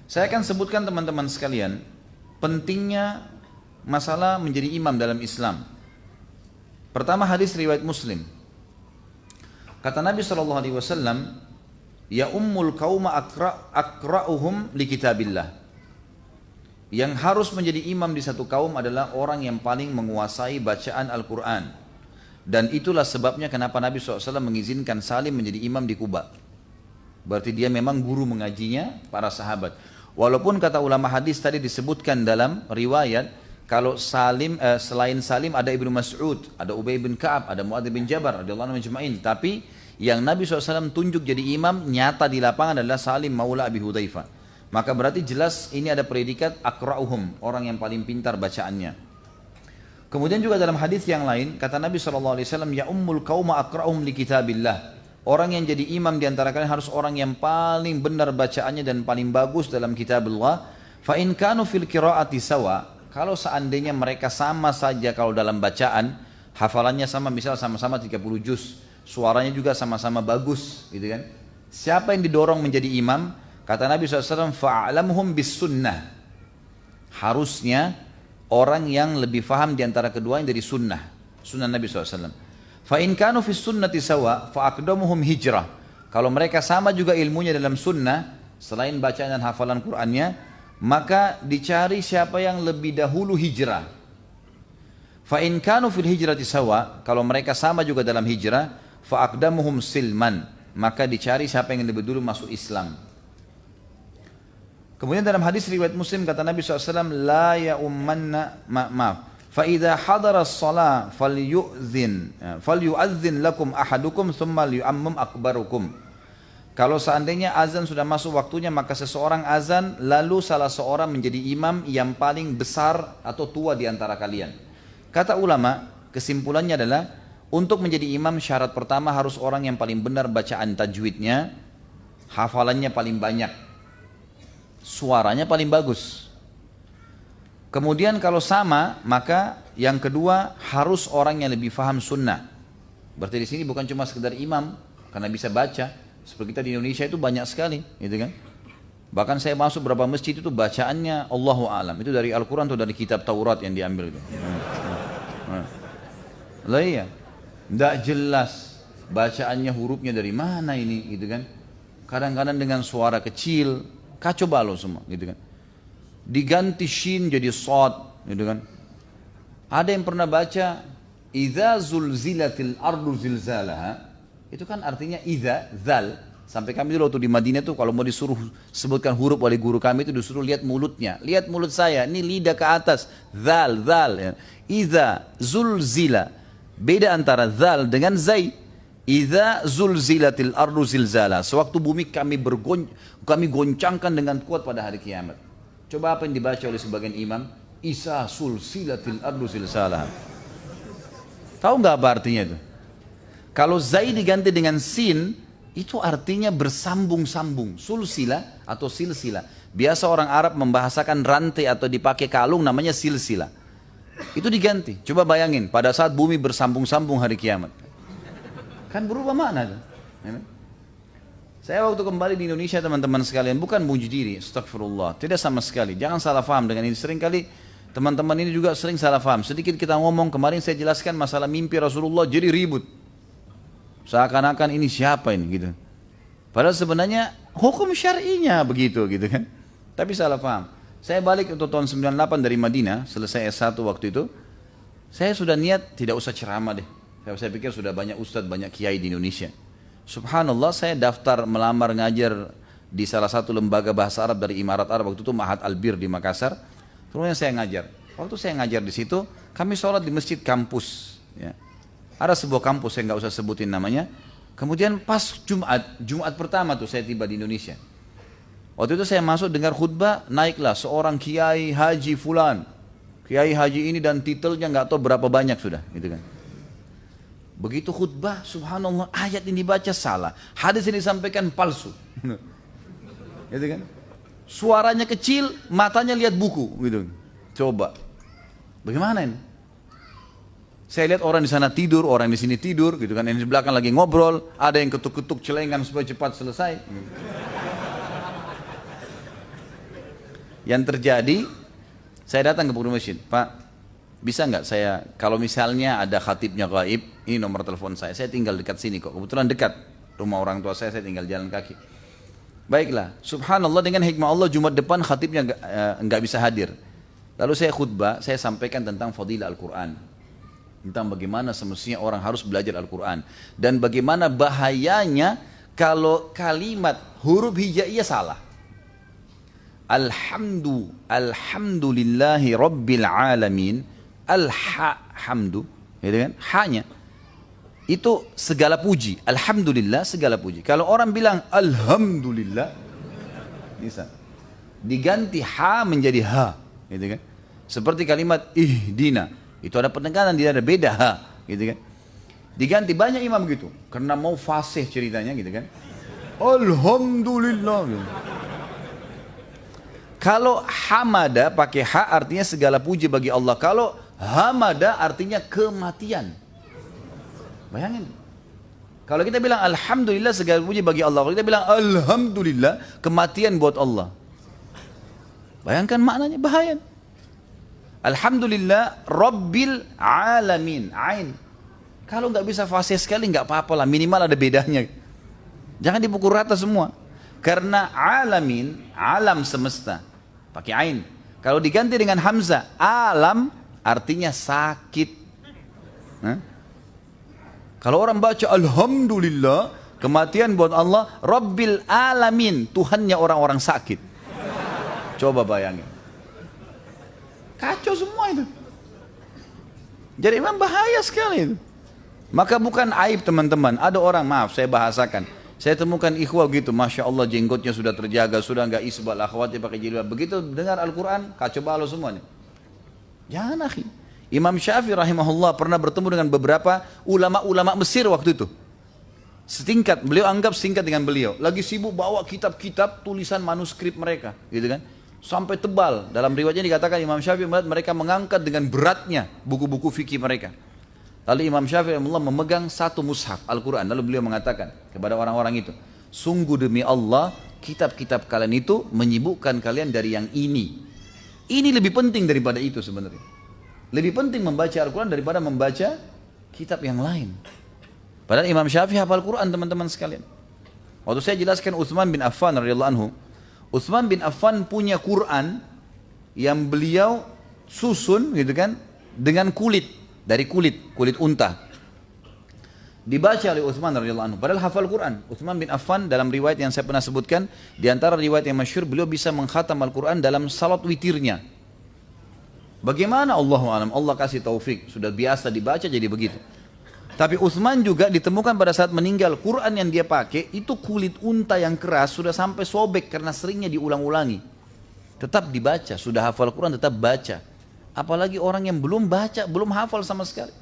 Saya akan sebutkan teman-teman sekalian, pentingnya masalah menjadi imam dalam Islam. Pertama, hadis riwayat Muslim. Kata Nabi SAW, ya ummul qauma akra'uhum li kitabillah. Yang harus menjadi imam di satu kaum adalah orang yang paling menguasai bacaan Al-Quran. Dan itulah sebabnya kenapa Nabi SAW mengizinkan Salim menjadi imam di Kuba. Berarti dia memang guru mengajinya para sahabat. Walaupun kata ulama hadis tadi disebutkan dalam riwayat, kalau selain Salim ada Ibnu Mas'ud, ada Ubay bin Ka'ab, ada Muadz bin Jabar radhiyallahu anhum ajma'in. Tapi yang Nabi SAW tunjuk jadi imam nyata di lapangan adalah Salim maula Abi Hudzaifah. Maka berarti jelas ini ada predikat akra'uhum, orang yang paling pintar bacaannya. Kemudian juga dalam hadis yang lain kata Nabi SAW, ya ummul qauma akra'uhum li kitabillah. Orang yang jadi imam di antara kalian harus orang yang paling benar bacaannya dan paling bagus dalam kitabullah. Fa in kanu fil qiraati sawa. Kalau seandainya mereka sama saja kalau dalam bacaan, hafalannya sama, misal sama-sama 30 juz, suaranya juga sama-sama bagus, gitu kan? Siapa yang didorong menjadi imam? Kata Nabi SAW, fa'alamhum bis sunnah. Harusnya orang yang lebih faham di antara keduanya dari sunnah Nabi SAW. Fa in kanu fis sunnati sawa, fa aqdamuhum hijrah. Kalau mereka sama juga ilmunya dalam sunnah, selain bacaan dan hafalan Qur'annya, maka dicari siapa yang lebih dahulu hijrah. Fa in kanu fil hijrati sawa, kalau mereka sama juga dalam hijrah, fa aqdamuhum silman, maka dicari siapa yang lebih dulu masuk Islam. Kemudian dalam hadis riwayat Muslim kata Nabi SAW, la ya ummanna fa idza hadara as-shalah falyu'adzin lakum ahadukum thumma liyu'ammim akbarukum. Kalau seandainya azan sudah masuk waktunya, maka seseorang azan, lalu salah seorang menjadi imam yang paling besar atau tua di antara kalian. Kata ulama, kesimpulannya adalah, untuk menjadi imam syarat pertama harus orang yang paling benar bacaan tajwidnya, hafalannya paling banyak, suaranya paling bagus. Kemudian kalau sama, maka yang kedua harus orang yang lebih faham sunnah. Berarti di sini bukan cuma sekedar imam, karena bisa baca. Seperti kita di Indonesia itu banyak sekali, gitu kan? Bahkan saya masuk beberapa masjid itu bacaannya Allahu a'lam, itu dari Al-Quran atau dari kitab Taurat yang diambil itu. Lah iya, tidak jelas bacaannya, hurufnya dari mana ini, gitu kan? Kadang-kadang dengan suara kecil, kacau balau semua, gitu kan? Diganti shin jadi shad, gitu kan? Ada yang pernah baca idza zulzilatil ardu zilzalaha. Itu kan artinya idza, zal. Sampai kami dulu waktu di Madinah tuh kalau mau disuruh sebutkan huruf oleh guru kami itu disuruh lihat mulutnya. Lihat mulut saya, ini lidah ke atas. Zal, zal. Ya. Idza zulzila. Beda antara zal dengan zai. Idza zulzilatil ardu zilzala. Sewaktu bumi kami goncangkan dengan kuat pada hari kiamat. Coba apa yang dibaca oleh sebagian imam? Isa sulsilatil ardu zilzala. Tahu nggak apa artinya itu? Kalau zai diganti dengan sin, itu artinya bersambung-sambung. Sulsila atau silsila. Biasa orang Arab membahasakan rantai atau dipakai kalung namanya silsila. Itu diganti. Coba bayangin, pada saat bumi bersambung-sambung hari kiamat. Kan berubah makna. Saya waktu kembali di Indonesia teman-teman sekalian, bukan muji diri, astagfirullah. Tidak sama sekali, jangan salah faham dengan ini. Seringkali teman-teman ini juga sering salah faham. Sedikit kita ngomong, kemarin saya jelaskan masalah mimpi Rasulullah jadi ribut. Seakan-akan ini siapa ini gitu. Padahal sebenarnya hukum syar'inya begitu gitu kan. Tapi salah paham. Saya balik untuk tahun 98 dari Madinah, selesai S1 waktu itu. Saya sudah niat tidak usah ceramah deh. Saya pikir sudah banyak ustadz, banyak kiai di Indonesia. Subhanallah, saya daftar melamar ngajar di salah satu lembaga bahasa Arab dari Imarat Arab waktu itu, Ma'had Albir di Makassar. Kemudian saya ngajar. Waktu saya ngajar di situ, kami sholat di masjid kampus ya. Ada sebuah kampus, saya nggak usah sebutin namanya. Kemudian pas Jumat pertama tuh saya tiba di Indonesia. Waktu itu saya masuk dengar khutbah, naiklah seorang kiai haji fulan. Kiai haji ini dan titelnya nggak tahu berapa banyak sudah, gitu kan. Begitu khutbah, subhanallah, ayat ini dibaca salah, hadis ini disampaikan palsu. Gitu kan. Suaranya kecil, matanya lihat buku, gitu. Coba. Bagaimana ini? Saya lihat orang di sana tidur, orang di sini tidur, gitu kan. Yang di belakang lagi ngobrol, ada yang ketuk-ketuk celengan supaya cepat selesai. Yang terjadi, saya datang ke pengurus masjid, Pak, bisa nggak saya, kalau misalnya ada khatibnya gaib, ini nomor telepon saya tinggal dekat sini kok, kebetulan dekat rumah orang tua saya tinggal jalan kaki. Baiklah, subhanallah dengan hikmah Allah Jumat depan khatibnya nggak bisa hadir. Lalu saya khutbah, saya sampaikan tentang fadilah Al-Quran. Tentang bagaimana semestinya orang harus belajar Al-Quran. Dan bagaimana bahayanya kalau kalimat huruf hijaiyah salah. Alhamdulillahi Rabbil Alamin. Alhamdu, gitu kan? Hanya itu segala puji. Alhamdulillah segala puji. Kalau orang bilang Alhamdulillah, bisa diganti ha menjadi ha, gitu kan? Seperti kalimat ihdina, itu ada penekanan, dia ada beda ha, gitu kan? Diganti, banyak imam gitu, karena mau fasih ceritanya, gitu kan? Alhamdulillah. Gitu. Kalau hamada pakai ha artinya segala puji bagi Allah. Kalau hamada artinya kematian. Bayangin. Kalau kita bilang alhamdulillah segala puji bagi Allah. Kalau kita bilang alhamdulillah kematian buat Allah. Bayangkan maknanya, bahaya. Alhamdulillah Rabbil Alamin. Ain. Kalau nggak bisa fasih sekali nggak apa-apa lah, minimal ada bedanya. Jangan dipukul rata semua. Karena alamin, alam semesta, pakai ain. Kalau diganti dengan hamzah, alam artinya sakit. Kalau orang baca alhamdulillah, kematian buat Allah, Rabbil Alamin, Tuhannya orang-orang sakit. Coba bayangin. Kacau semua itu. Jadi memang bahaya sekali itu. Maka bukan aib teman-teman. Ada orang, maaf saya bahasakan, saya temukan ikhwah gitu, Masya Allah jenggotnya sudah terjaga, sudah nggak isbal, akhwatnya pakai jilbab. Begitu dengar Al-Quran, kacau balau semuanya. Jangan akhi. Imam Syafi'i rahimahullah pernah bertemu dengan beberapa ulama-ulama Mesir waktu itu. Setingkat, beliau anggap setingkat dengan beliau. Lagi sibuk bawa kitab-kitab tulisan manuskrip mereka, gitu kan. Sampai tebal. Dalam riwayatnya dikatakan Imam Syafi'i melihat mereka mengangkat dengan beratnya buku-buku fikih mereka. Lalu Imam Syafi'i rahimahullah memegang satu mushaf Al-Quran. Lalu beliau mengatakan kepada orang-orang itu, sungguh demi Allah, kitab-kitab kalian itu menyibukkan kalian dari yang ini. Ini lebih penting daripada itu sebenarnya. Lebih penting membaca Al-Quran daripada membaca kitab yang lain. Padahal Imam Syafi'i hafal Quran teman-teman sekalian. Waktu saya jelaskan Utsman bin Affan radhiyallahu anhu, Utsman bin Affan punya Quran yang beliau susun gitu kan dengan kulit, dari kulit unta. Dibaca oleh Utsman radhiyallahu anhu. Padahal hafal Quran. Utsman bin Affan dalam riwayat yang saya pernah sebutkan, di antara riwayat yang masyhur, beliau bisa mengkhatam Al-Quran dalam salat witirnya. Bagaimana Allahu a'lam, Allah kasih taufik, sudah biasa dibaca jadi begitu. Tapi Utsman juga ditemukan pada saat meninggal, Quran yang dia pakai itu kulit unta yang keras, sudah sampai sobek karena seringnya diulang-ulangi. Tetap dibaca, sudah hafal Quran tetap baca. Apalagi orang yang belum baca, belum hafal sama sekali.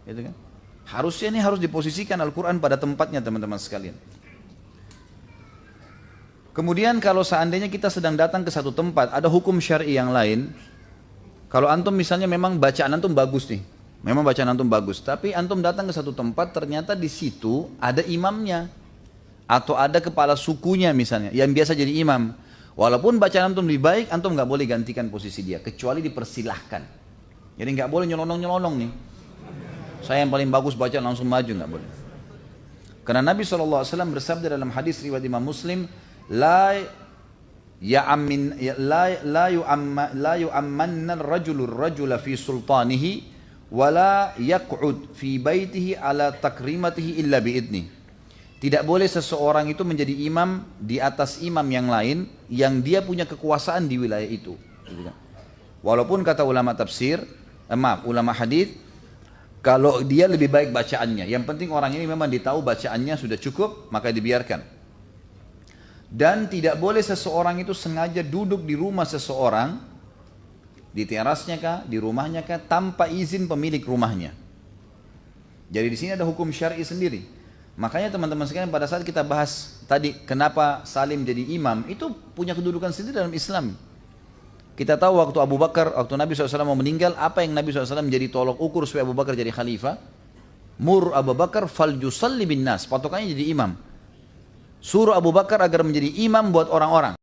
Gitu kan? Harusnya ini harus diposisikan Al-Quran pada tempatnya teman-teman sekalian. Kemudian kalau seandainya kita sedang datang ke satu tempat, ada hukum syar'i yang lain. Kalau antum misalnya memang bacaan antum bagus nih, memang bacaan antum bagus, tapi antum datang ke satu tempat ternyata di situ ada imamnya atau ada kepala sukunya misalnya yang biasa jadi imam. Walaupun bacaan antum lebih baik, antum nggak boleh gantikan posisi dia kecuali dipersilahkan. Jadi nggak boleh nyelonong-nyelonong nih. Saya yang paling bagus baca langsung maju, nggak boleh. Karena Nabi SAW bersabda dalam hadis riwayat Imam Muslim, la yu'ammanna ar-rajula fi sultanihi wa la yaq'ud fi baitihi ala takrimatihi illa biidni. Tidak boleh seseorang itu menjadi imam di atas imam yang lain yang dia punya kekuasaan di wilayah itu. Walaupun kata ulama tafsir, ulama hadis, kalau dia lebih baik bacaannya, yang penting orang ini memang ditahu bacaannya sudah cukup, maka dibiarkan. Dan tidak boleh seseorang itu sengaja duduk di rumah seseorang, di terasnya kah, di rumahnya kah, tanpa izin pemilik rumahnya. Jadi di sini ada hukum syar'i sendiri. Makanya teman-teman sekalian, pada saat kita bahas tadi kenapa Salim jadi imam, itu punya kedudukan sendiri dalam Islam. Kita tahu waktu Abu Bakar, waktu Nabi SAW mau meninggal, apa yang Nabi SAW menjadi tolok ukur supaya Abu Bakar jadi khalifah? Mur Abu Bakar fal yusalli bin nas, patokannya jadi imam. Suruh Abu Bakar agar menjadi imam buat orang-orang.